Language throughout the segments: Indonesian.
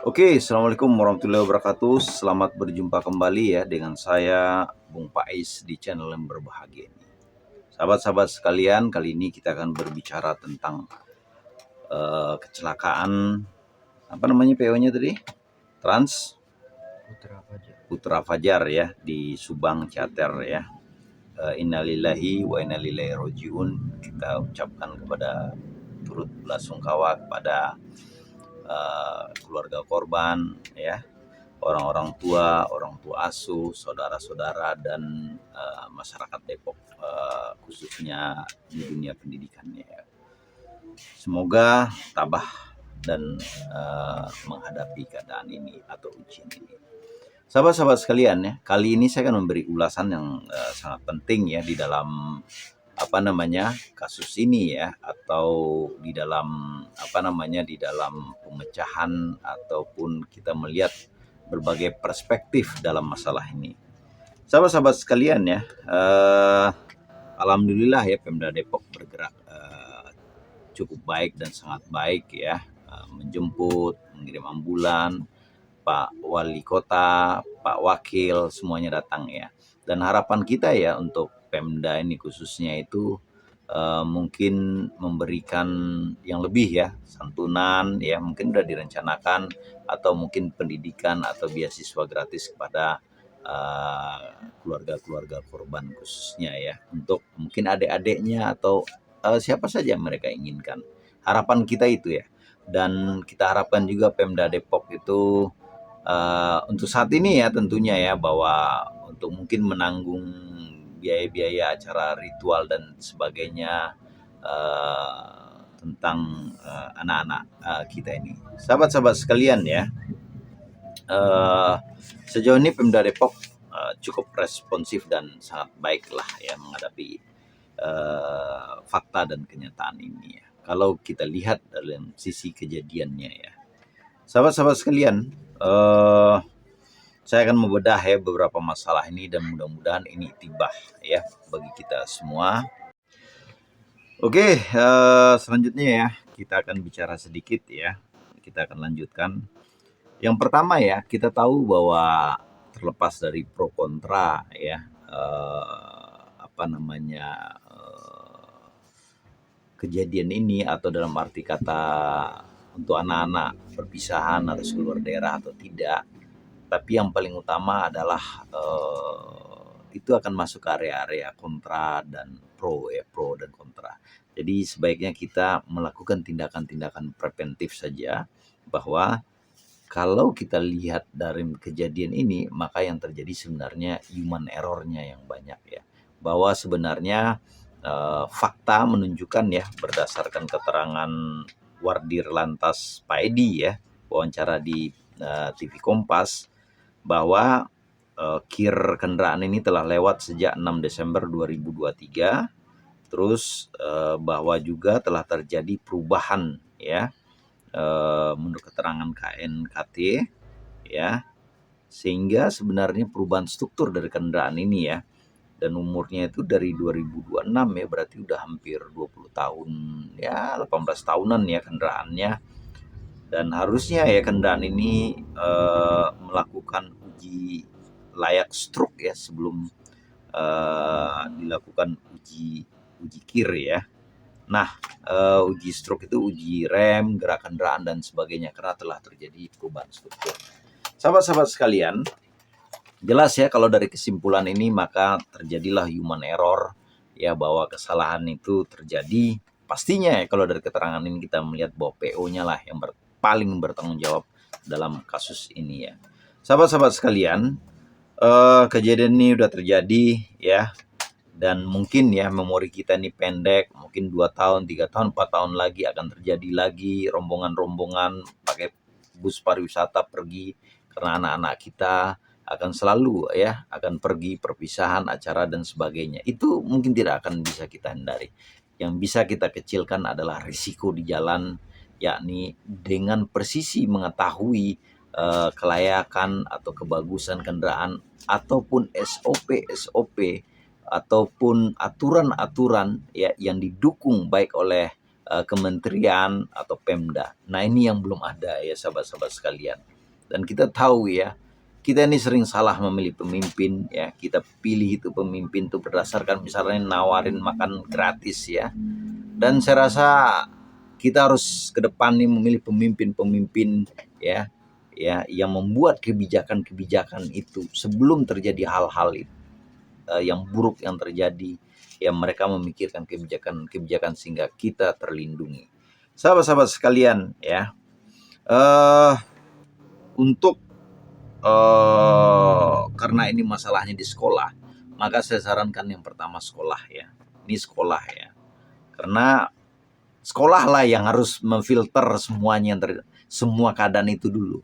Oke, Assalamualaikum warahmatullahi wabarakatuh. Selamat berjumpa kembali ya dengan saya, Bung Pais, di channel yang berbahagia ini. Sahabat-sahabat sekalian, kali ini kita akan berbicara tentang kecelakaan, apa namanya PO-nya tadi? Trans Putra Fajar ya, di Subang, Ciater ya. Innalillahi wa inna ilaihi rajiun. Kita ucapkan kepada turut belasungkawa kepada keluarga korban ya, orang-orang tua, orang tua asuh, saudara-saudara, dan masyarakat Depok, khususnya di dunia pendidikannya. Semoga tabah dan menghadapi keadaan ini atau ujian ini. Sahabat-sahabat sekalian ya, kali ini saya akan memberi ulasan yang sangat penting ya di dalam kasus ini ya, atau di dalam di dalam pemecahan ataupun kita melihat berbagai perspektif dalam masalah ini. Sahabat-sahabat sekalian ya, alhamdulillah ya Pemda Depok bergerak cukup baik dan sangat baik ya, menjemput, mengirim ambulan, Pak Wali Kota, Pak Wakil, semuanya datang ya. Dan harapan kita ya untuk Pemda ini khususnya itu mungkin memberikan yang lebih ya, santunan ya, mungkin sudah direncanakan, atau mungkin pendidikan atau beasiswa gratis kepada keluarga-keluarga korban khususnya ya, untuk mungkin adik-adiknya atau siapa saja yang mereka inginkan. Harapan kita itu ya. Dan kita harapkan juga Pemda Depok itu untuk saat ini ya tentunya ya, bahwa untuk mungkin menanggung biaya-biaya acara ritual dan sebagainya tentang anak-anak kita ini. Sahabat-sahabat sekalian ya, sejauh ini Pemda Depok cukup responsif dan sangat baik lah ya menghadapi fakta dan kenyataan ini ya. Kalau kita lihat dalam sisi kejadiannya ya, sahabat-sahabat sekalian, saya akan membedah ya beberapa masalah ini dan mudah-mudahan ini tibah ya bagi kita semua. Oke, selanjutnya ya kita akan bicara sedikit ya. Kita akan lanjutkan. Yang pertama ya, kita tahu bahwa terlepas dari pro kontra ya, kejadian ini, atau dalam arti kata untuk anak-anak perpisahan harus keluar daerah atau tidak, tapi yang paling utama adalah itu akan masuk ke area-area kontra dan pro ya, pro dan kontra. Jadi sebaiknya kita melakukan tindakan-tindakan preventif saja, bahwa kalau kita lihat dari kejadian ini, maka yang terjadi sebenarnya human error-nya yang banyak ya. Bahwa sebenarnya fakta menunjukkan ya, berdasarkan keterangan Wardir Lantas Pak Edi ya, wawancara di TV Kompas, bahwa kir kendaraan ini telah lewat sejak 6 Desember 2023. Terus bahwa juga telah terjadi perubahan ya, menurut keterangan KNKT ya, sehingga sebenarnya perubahan struktur dari kendaraan ini ya, dan umurnya itu dari 2026 ya, berarti udah hampir 20 tahun ya, 18 tahunan ya kendaraannya. Dan harusnya ya kendaraan ini melakukan uji layak struk ya sebelum dilakukan uji kir ya. Nah, uji struk itu uji rem, gerak kendaraan dan sebagainya, karena telah terjadi perubahan struktur. Sahabat-sahabat sekalian, jelas ya kalau dari kesimpulan ini maka terjadilah human error ya, bahwa kesalahan itu terjadi. Pastinya ya kalau dari keterangan ini kita melihat bahwa PO-nya lah yang paling bertanggung jawab dalam kasus ini ya. Sahabat-sahabat sekalian, kejadian ini udah terjadi ya, dan mungkin ya memori kita ini pendek, mungkin 2 tahun, 3 tahun, 4 tahun lagi akan terjadi lagi rombongan-rombongan pakai bus pariwisata pergi, karena anak-anak kita akan selalu ya akan pergi perpisahan, acara dan sebagainya. Itu mungkin tidak akan bisa kita hindari. Yang bisa kita kecilkan adalah risiko di jalan, yakni dengan presisi mengetahui kelayakan atau kebagusan kendaraan, ataupun SOP ataupun aturan-aturan ya yang didukung baik oleh kementerian atau Pemda. Nah, ini yang belum ada ya sahabat-sahabat sekalian. Dan kita tahu ya, kita ini sering salah memilih pemimpin ya. Kita pilih itu pemimpin itu berdasarkan misalnya nawarin makan gratis ya. Dan saya rasa kita harus ke depan nih memilih pemimpin-pemimpin ya yang membuat kebijakan-kebijakan itu sebelum terjadi hal-hal yang buruk yang terjadi, ya mereka memikirkan kebijakan-kebijakan sehingga kita terlindungi. Sahabat-sahabat sekalian ya, untuk karena ini masalahnya di sekolah, maka saya sarankan yang pertama sekolah ya. Ini sekolah ya, karena sekolah lah yang harus memfilter semuanya, semua keadaan itu dulu.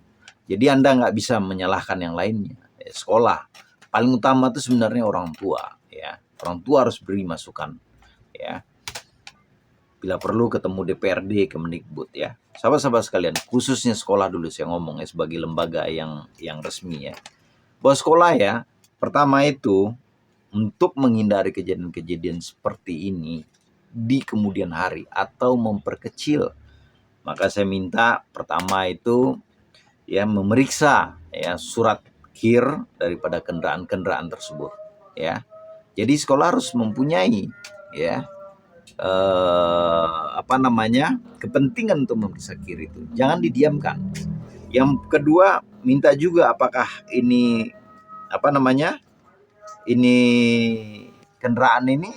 Jadi Anda nggak bisa menyalahkan yang lainnya. Sekolah paling utama itu sebenarnya orang tua ya. Orang tua harus beri masukan ya. Bila perlu ketemu DPRD, Kemendikbud ya. Sahabat-sahabat sekalian, khususnya sekolah dulu saya ngomong ya sebagai lembaga yang resmi ya. Bahwa sekolah ya, pertama itu untuk menghindari kejadian-kejadian seperti ini di kemudian hari atau memperkecil, maka saya minta pertama itu ya memeriksa ya surat KIR daripada kendaraan-kendaraan tersebut ya. Jadi sekolah harus mempunyai ya kepentingan untuk memeriksa KIR itu. Jangan didiamkan. Yang kedua, minta juga apakah ini ini kendaraan ini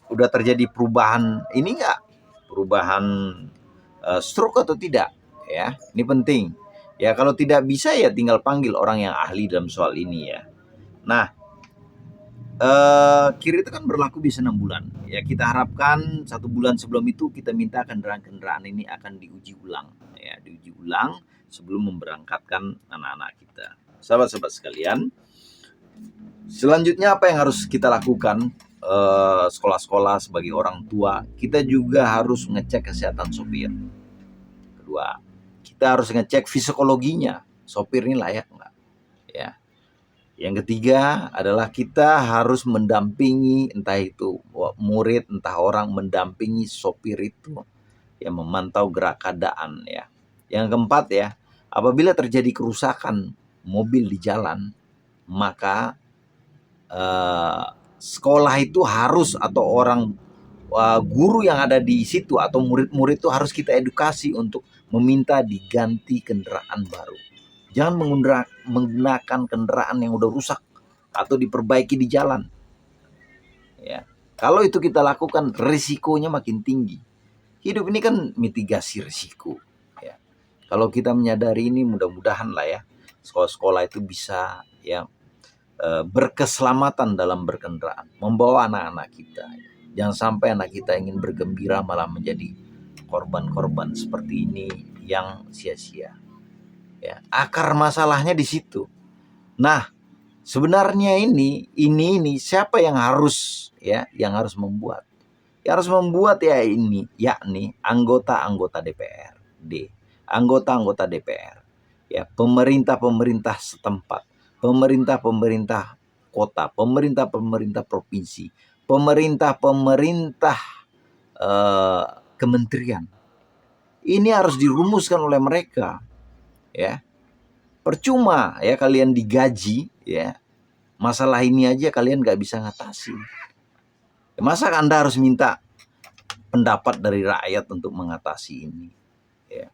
udah terjadi perubahan ini enggak? Perubahan stroke atau tidak ya. Ini penting. Ya kalau tidak bisa ya tinggal panggil orang yang ahli dalam soal ini ya. Nah, KIR itu kan berlaku bisa 6 bulan. Ya kita harapkan 1 bulan sebelum itu kita minta kendaraan-kendaraan ini akan diuji ulang ya, diuji ulang sebelum memberangkatkan anak-anak kita. Sahabat-sahabat sekalian, selanjutnya apa yang harus kita lakukan? Sekolah-sekolah sebagai orang tua, kita juga harus ngecek kesehatan sopir. Kedua, kita harus ngecek psikologinya, sopir ini layak nggak ya. Yang ketiga adalah kita harus mendampingi, entah itu murid, entah orang, mendampingi sopir itu yang memantau gerak keadaan ya. Yang keempat ya, apabila terjadi kerusakan mobil di jalan, maka sekolah itu harus, atau orang guru yang ada di situ atau murid-murid itu harus kita edukasi untuk meminta diganti kendaraan baru. Jangan menggunakan kendaraan yang udah rusak atau diperbaiki di jalan. Ya, kalau itu kita lakukan, risikonya makin tinggi. Hidup ini kan mitigasi risiko. Ya, kalau kita menyadari ini, mudah-mudahan lah ya sekolah-sekolah itu bisa ya berkeselamatan dalam berkendaraan, membawa anak-anak kita. Jangan sampai anak kita ingin bergembira malah menjadi korban-korban seperti ini yang sia-sia. Ya, akar masalahnya di situ. Nah, sebenarnya ini siapa yang harus membuat? Yang harus membuat ya ini, yakni anggota-anggota DPRD, anggota-anggota DPR, ya pemerintah-pemerintah setempat, pemerintah-pemerintah kota, pemerintah-pemerintah provinsi, pemerintah-pemerintah kementerian. Ini harus dirumuskan oleh mereka. Ya, percuma ya kalian digaji ya, masalah ini aja kalian nggak bisa ngatasin. Masa Anda harus minta pendapat dari rakyat untuk mengatasi ini? Ya.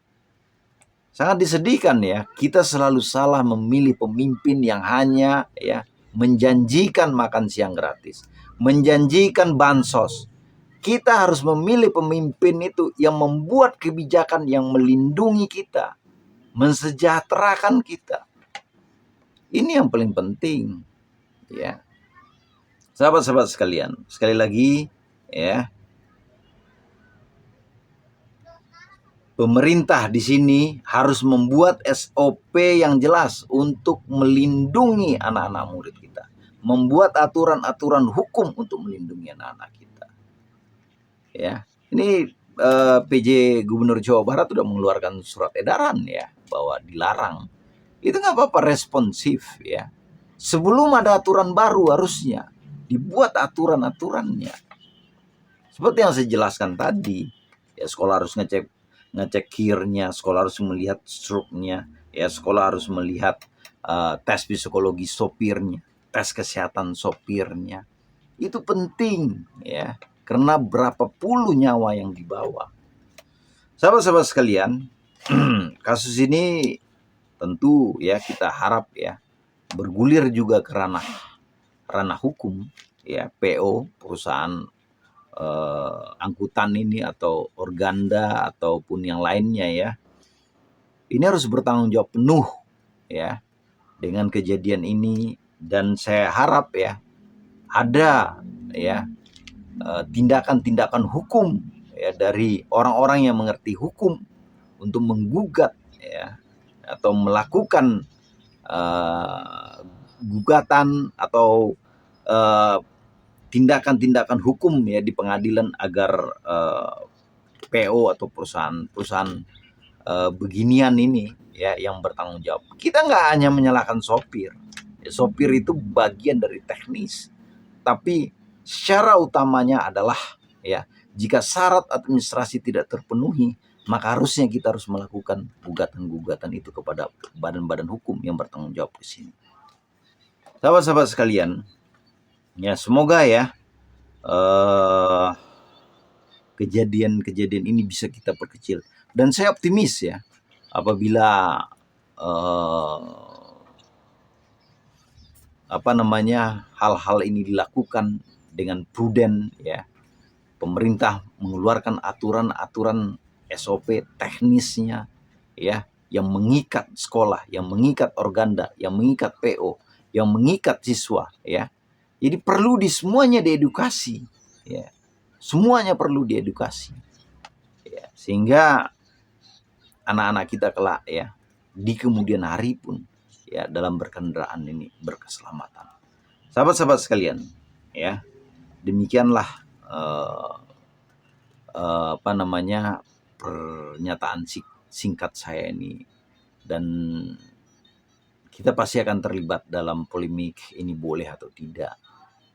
Sangat disedihkan ya, kita selalu salah memilih pemimpin yang hanya ya menjanjikan makan siang gratis, menjanjikan bansos. Kita harus memilih pemimpin itu yang membuat kebijakan yang melindungi kita, mensejahterakan kita. Ini yang paling penting ya. Sahabat-sahabat sekalian, sekali lagi ya, pemerintah di sini harus membuat SOP yang jelas untuk melindungi anak-anak murid kita, membuat aturan-aturan hukum untuk melindungi anak-anak kita. Ya, ini PJ Gubernur Jawa Barat sudah mengeluarkan surat edaran ya bahwa dilarang. Itu nggak apa-apa, responsif ya. Sebelum ada aturan baru harusnya dibuat aturan-aturannya. Seperti yang saya jelaskan tadi Ya, sekolah harus ngecek kir-nya, sekolah harus melihat struknya, ya sekolah harus melihat tes psikologi sopirnya, tes kesehatan sopirnya. Itu penting ya, karena berapa puluh nyawa yang dibawa. Sahabat-sahabat sekalian, kasus ini tentu ya kita harap ya bergulir juga ke ranah hukum ya. PO, perusahaan angkutan ini atau organda ataupun yang lainnya ya, ini harus bertanggung jawab penuh ya dengan kejadian ini. Dan saya harap ya ada ya tindakan-tindakan hukum ya dari orang-orang yang mengerti hukum untuk menggugat ya atau melakukan gugatan atau tindakan-tindakan hukum ya di pengadilan agar PO atau perusahaan beginian ini ya yang bertanggung jawab. Kita nggak hanya menyalahkan sopir. Ya, sopir itu bagian dari teknis, tapi secara utamanya adalah ya jika syarat administrasi tidak terpenuhi, maka harusnya kita harus melakukan gugatan-gugatan itu kepada badan-badan hukum yang bertanggung jawab di sini. Sahabat-sahabat sekalian, ya semoga ya kejadian-kejadian ini bisa kita perkecil. Dan saya optimis ya apabila hal-hal ini dilakukan dengan prudent ya, pemerintah mengeluarkan aturan-aturan SOP teknisnya ya yang mengikat sekolah, yang mengikat organda, yang mengikat PO, yang mengikat siswa ya. Jadi perlu semuanya diedukasi ya. Semuanya perlu diedukasi. Ya, sehingga anak-anak kita kelak ya di kemudian hari pun ya dalam berkendaraan ini berkeselamatan. Sahabat-sahabat sekalian, ya demikianlah pernyataan singkat saya ini, dan kita pasti akan terlibat dalam polemik ini boleh atau tidak.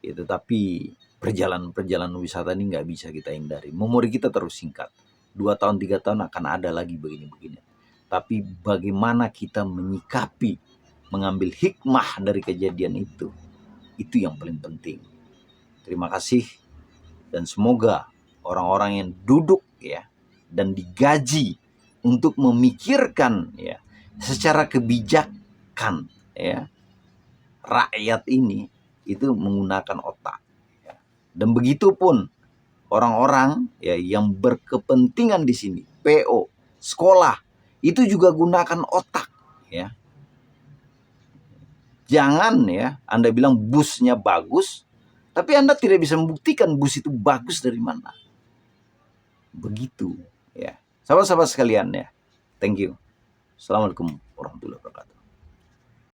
Ya, tetapi perjalanan wisata ini nggak bisa kita hindari. Memori kita terus singkat. 2 tahun, 3 tahun akan ada lagi begini-begini. Tapi bagaimana kita menyikapi, mengambil hikmah dari kejadian itu yang paling penting. Terima kasih, dan semoga orang-orang yang duduk ya dan digaji untuk memikirkan ya secara kebijakan ya rakyat ini itu menggunakan otak ya. Dan begitu pun orang-orang ya yang berkepentingan di sini, PO, sekolah, itu juga gunakan otak ya. Jangan ya Anda bilang busnya bagus, tapi Anda tidak bisa membuktikan bus itu bagus dari mana. Begitu ya. Sahabat-sahabat sekalian ya. Thank you. Assalamualaikum.